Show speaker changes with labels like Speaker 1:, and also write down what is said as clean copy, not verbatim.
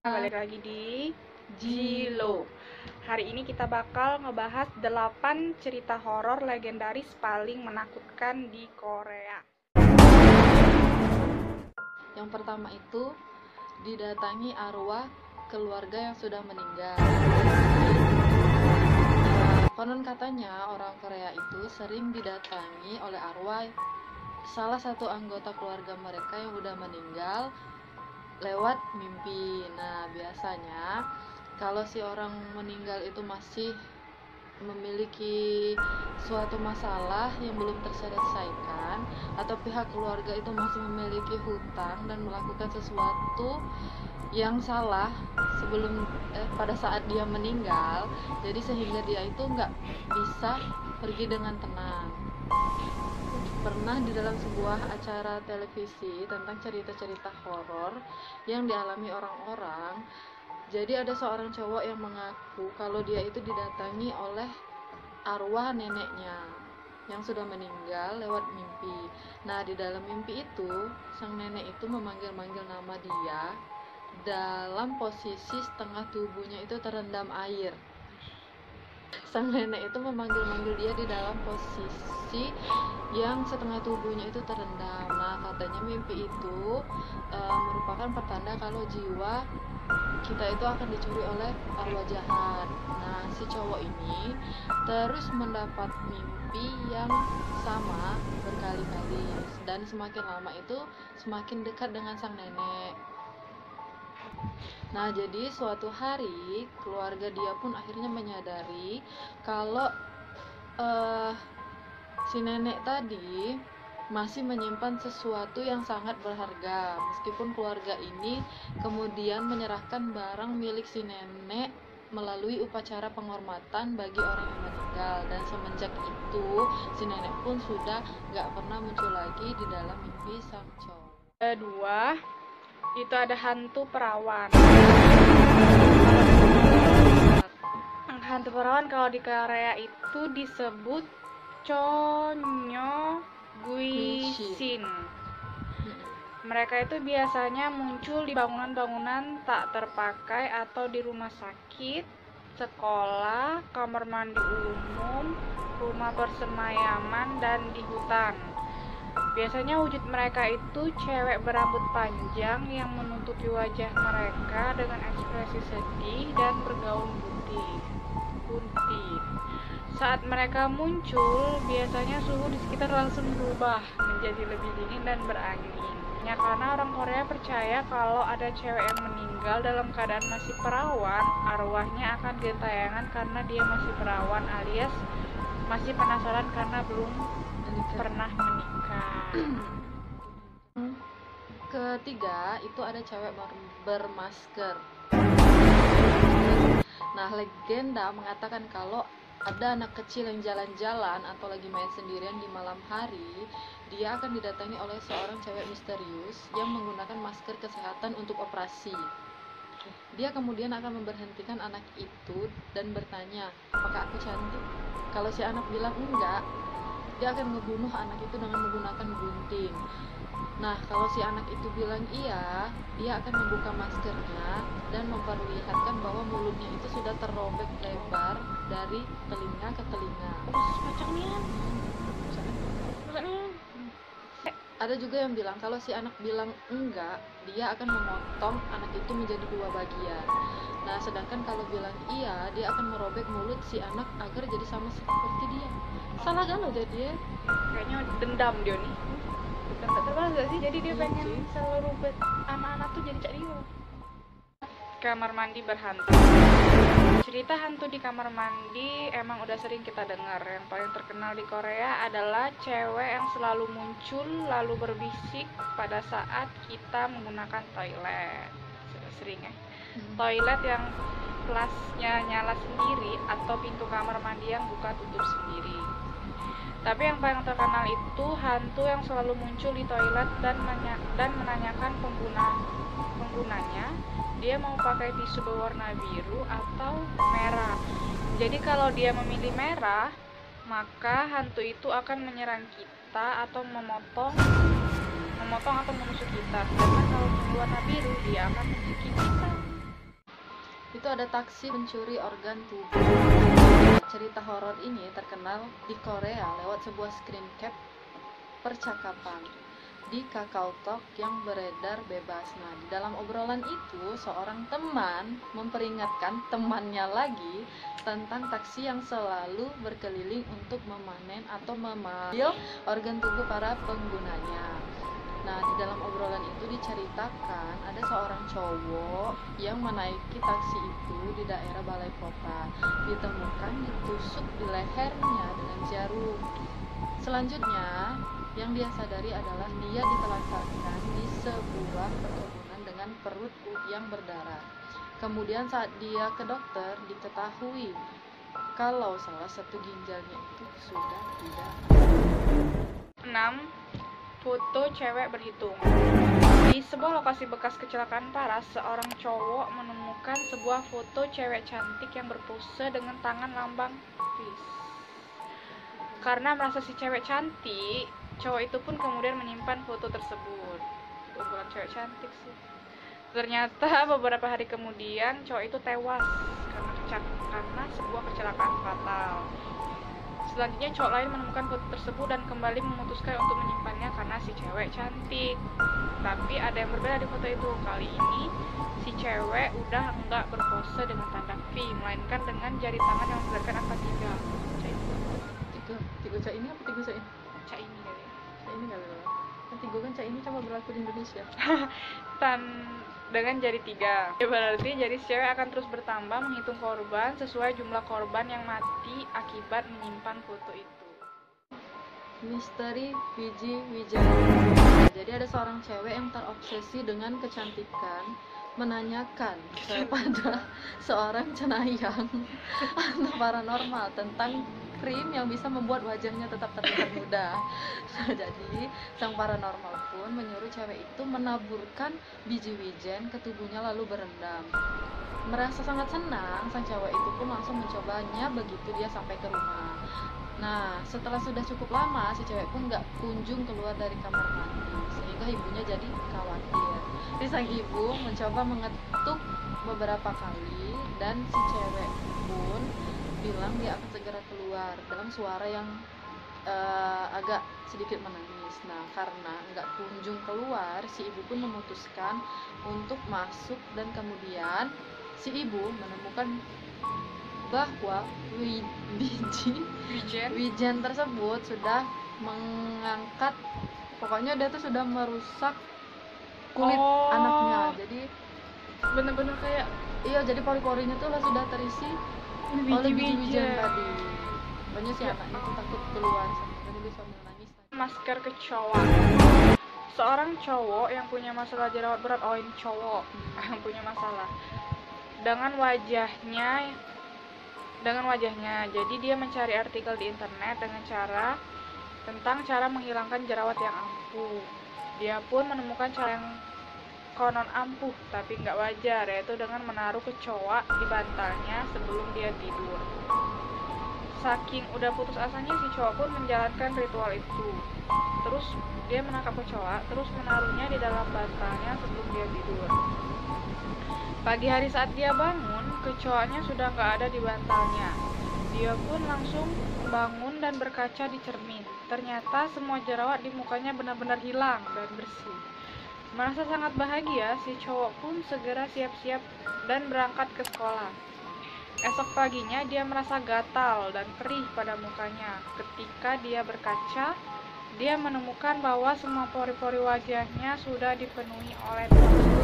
Speaker 1: Balik lagi di Jilo. Hari ini kita bakal ngebahas 8 cerita horor legendaris paling menakutkan di Korea.
Speaker 2: Yang pertama itu didatangi arwah keluarga yang sudah meninggal. Konon katanya orang Korea itu sering didatangi oleh arwah salah satu anggota keluarga mereka yang udah meninggal lewat mimpi. Nah, biasanya kalau si orang meninggal itu masih memiliki suatu masalah yang belum terselesaikan, atau pihak keluarga itu masih memiliki hutang dan melakukan sesuatu yang salah sebelum pada saat dia meninggal, jadi sehingga dia itu nggak bisa pergi dengan tenang. Pernah di dalam sebuah acara televisi tentang cerita-cerita horor yang dialami orang-orang, jadi ada seorang cowok yang mengaku kalau dia itu didatangi oleh arwah neneknya yang sudah meninggal lewat mimpi. Nah, di dalam mimpi itu sang nenek itu memanggil-manggil nama dia dalam posisi setengah tubuhnya itu terendam air. Sang nenek itu memanggil-manggil dia di dalam posisi yang setengah tubuhnya itu terendam. Nah, katanya mimpi itu merupakan pertanda kalau jiwa kita itu akan dicuri oleh arwah jahat. Nah, si cowok ini terus mendapat mimpi yang sama berkali-kali, dan semakin lama itu semakin dekat dengan sang nenek. Nah, jadi suatu hari keluarga dia pun akhirnya menyadari kalau si nenek tadi masih menyimpan sesuatu yang sangat berharga, meskipun keluarga ini kemudian menyerahkan barang milik si nenek melalui upacara penghormatan bagi orang yang meninggal. Dan semenjak itu si nenek pun sudah gak pernah muncul lagi di dalam mimpi sang cowok.
Speaker 1: Kedua, itu ada hantu perawan. Hantu perawan kalau di Korea itu disebut Chonyo Guishin. Mereka itu biasanya muncul di bangunan-bangunan tak terpakai atau di rumah sakit, sekolah, kamar mandi umum, rumah persemayaman, dan di hutan. Biasanya wujud mereka itu cewek berambut panjang yang menutupi wajah mereka dengan ekspresi sedih dan bergaun putih. Saat mereka muncul, biasanya suhu di sekitar langsung berubah menjadi lebih dingin dan berangin. Ya, karena orang Korea percaya kalau ada cewek yang meninggal dalam keadaan masih perawan, arwahnya akan gentayangan karena dia masih perawan, alias masih penasaran karena belum pernah menikah.
Speaker 2: Ketiga, itu ada cewek bermasker. Nah, legenda mengatakan kalau ada anak kecil yang jalan-jalan atau lagi main sendirian di malam hari, dia akan didatangi oleh seorang cewek misterius yang menggunakan masker kesehatan untuk operasi. Dia kemudian akan memberhentikan anak itu dan bertanya, apakah aku cantik? Kalau si anak bilang enggak, dia akan membunuh anak itu dengan menggunakan gunting. Nah, kalau si anak itu bilang iya, dia akan membuka maskernya dan memperlihatkan bahwa mulutnya itu sudah terrobek lebar dari telinga ke telinga. Ada juga yang bilang kalau si anak bilang enggak, dia akan memotong anak itu menjadi 2 bagian. Nah, sedangkan kalau bilang iya, dia akan merobek mulut si anak agar jadi sama seperti dia. Salah galau jadi ya.
Speaker 1: Kayaknya dendam dia nih. Bukan tak terbalas gak sih? Jadi dia
Speaker 2: Iya
Speaker 1: pengen
Speaker 2: sih.
Speaker 1: seluruh anak-anak tuh jadi cak dia. Kamar mandi berhantu. Cerita hantu di kamar mandi emang udah sering kita dengar. Yang paling terkenal di Korea adalah cewek yang selalu muncul lalu berbisik pada saat kita menggunakan toilet. Sering ya. Toilet yang flushnya nyala sendiri atau pintu kamar mandi yang buka tutup sendiri. Tapi yang paling terkenal itu hantu yang selalu muncul di toilet dan menanyakan penggunanya dia mau pakai tisu berwarna biru atau merah. Jadi kalau dia memilih merah, maka hantu itu akan menyerang kita atau memotong atau menusuk kita. Karena kalau berwarna biru, dia akan menggigit kita.
Speaker 2: itu ada taksi pencuri organ tubuh. Cerita horor ini terkenal di Korea lewat sebuah screen cap percakapan di KakaoTalk yang beredar bebas. Nah, di dalam obrolan itu seorang teman memperingatkan temannya lagi tentang taksi yang selalu berkeliling untuk memanen atau memanggil organ tubuh para penggunanya. Nah, di dalam obrolan itu diceritakan ada seorang cowok yang menaiki taksi itu di daerah balai kota. Ditemukan ditusuk di lehernya dengan jarum. Selanjutnya, yang dia sadari adalah dia ditelantarkan di sebuah perkebunan dengan perut yang berdarah. Kemudian saat dia ke dokter, diketahui kalau salah satu ginjalnya itu sudah tidak ada.
Speaker 1: 6. Foto cewek berhitung. Di sebuah lokasi bekas kecelakaan parah, seorang cowok menemukan sebuah foto cewek cantik yang berpose dengan tangan lambang peace. Karena merasa si cewek cantik, cowok itu pun kemudian menyimpan foto tersebut. Bukan cewek cantik sih. Ternyata beberapa hari kemudian cowok itu tewas karena sebuah kecelakaan fatal. Selanjutnya cowok lain menemukan foto tersebut dan kembali memutuskan untuk menyimpannya karena si cewek cantik. Tapi ada yang berbeda di foto itu. Kali ini si cewek udah enggak berpose dengan tanda V, melainkan dengan jari tangan yang menggerakkan angka 3.
Speaker 2: Tiga cak ini apa tiga cak ini?
Speaker 1: Cak ini kali ya.
Speaker 2: Cak ini kali ya. Kan tiga kan cak ini cuma berlaku di Indonesia.
Speaker 1: Dengan jari 3. Ya, berarti jari si cewek akan terus bertambah menghitung korban sesuai jumlah korban yang mati akibat menyimpan foto itu.
Speaker 2: Misteri Wiji Wijaya. Jadi ada seorang cewek yang terobsesi dengan kecantikan menanyakan kepada seorang cenayang atau paranormal tentang krim yang bisa membuat wajahnya tetap terlihat muda. Nah, jadi sang paranormal pun menyuruh cewek itu menaburkan biji wijen ke tubuhnya lalu berendam. Merasa sangat senang, sang cewek itu pun langsung mencobanya begitu dia sampai ke rumah. Nah, setelah sudah cukup lama, si cewek pun nggak kunjung keluar dari kamar mandi, sehingga ibunya jadi khawatir. Jadi sang ibu mencoba mengetuk beberapa kali, dan si cewek pun bilang dia akan segera keluar dalam suara yang agak sedikit menangis. Nah, karena nggak kunjung keluar, si ibu pun memutuskan untuk masuk dan kemudian si ibu menemukan bahwa biji wijen tersebut sudah mengangkat, pokoknya dia tuh sudah merusak kulit anaknya. Jadi
Speaker 1: bener-bener kayak
Speaker 2: iya, jadi pori-porinya tuh lah sudah terisi oleh biji wijen tadi. Makanya si anaknya tuh takut keluar sampai dia sambil nangis.
Speaker 1: Masker kecoa. Seorang cowok yang punya masalah jerawat berat, ini cowok yang punya masalah dengan wajahnya. Jadi dia mencari artikel di internet tentang cara menghilangkan jerawat yang ampuh. Dia pun menemukan cara yang konon ampuh tapi nggak wajar, yaitu dengan menaruh kecoa di bantalnya sebelum dia tidur. Saking udah putus asanya, si cowok pun menjalankan ritual itu. Terus dia menangkap kecoa, terus menaruhnya di dalam bantalnya sebelum dia tidur. Pagi hari saat dia bangun, kecoanya sudah nggak ada di bantalnya. Dia pun langsung bangun dan berkaca di cermin. Ternyata semua jerawat di mukanya benar-benar hilang dan bersih. Merasa sangat bahagia, si cowok pun segera siap-siap dan berangkat ke sekolah. Esok paginya dia merasa gatal dan perih pada mukanya. Ketika dia berkaca, dia menemukan bahwa semua pori-pori wajahnya sudah dipenuhi oleh pori.